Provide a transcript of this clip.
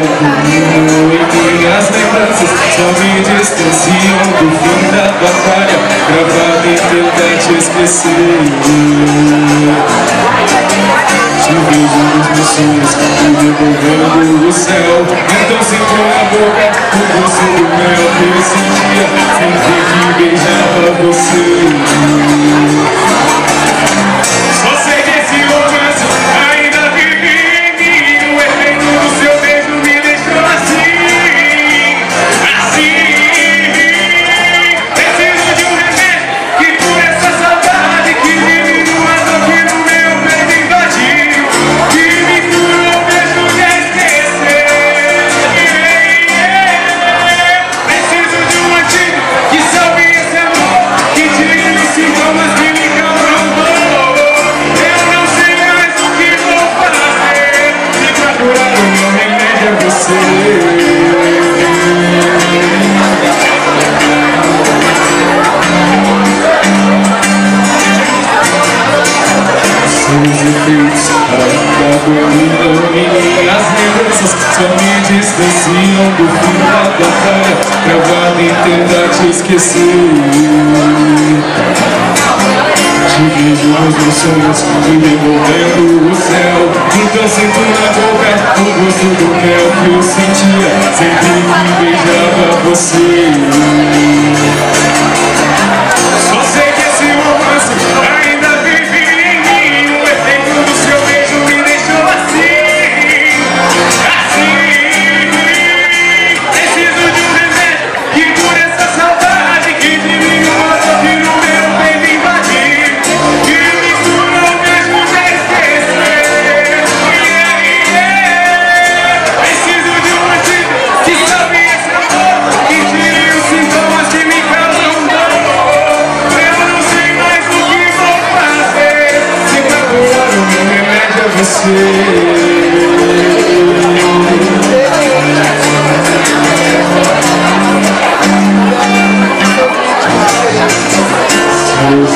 comigo e minhas lembranças só me distanciam do fim da batalha, gravado em tentar te esquecer. Te vejo nos meus sonhos, me devolvendo o céu. Então sinto na boca o gosto do mel que eu sentia sempre que beijava você. Só sei que esse romance ainda vive em mim. O efeito do seu beijo me deixou assim, assim. Preciso de um remédio que cure essa saudade, que diminua a dor que no meu peito invadiu, que me cura o beijo de esquecer. Preciso de um antídoto que salve esse amor, que tire os sintomas que me causam dor. Eu não sei mais o que vou fazer, se pra curar o meu remédio é você. Seus efeitos ainda dominam em mim. As lembranças só me distanciam do fim da batalha, gravado em tentar te esquecer. Te vejo nos meus sonhos, me devolvendo o céu. Então sinto na boca o gosto do mel que eu sentia sempre que beijava você. Só sei que esse romance ainda vive em mim. O efeito do seu beijo me deixou assim, assim. Preciso de um remédio que cure essa saudade, que diminua a dor que no meu peito invadiu, que mistura o mesmo de esquecer. Preciso de um antídoto que salve esse amor, que tire os sintomas que me causam dor. Eu não sei mais o que vou fazer, se pra curar o meu remédio é você. Seus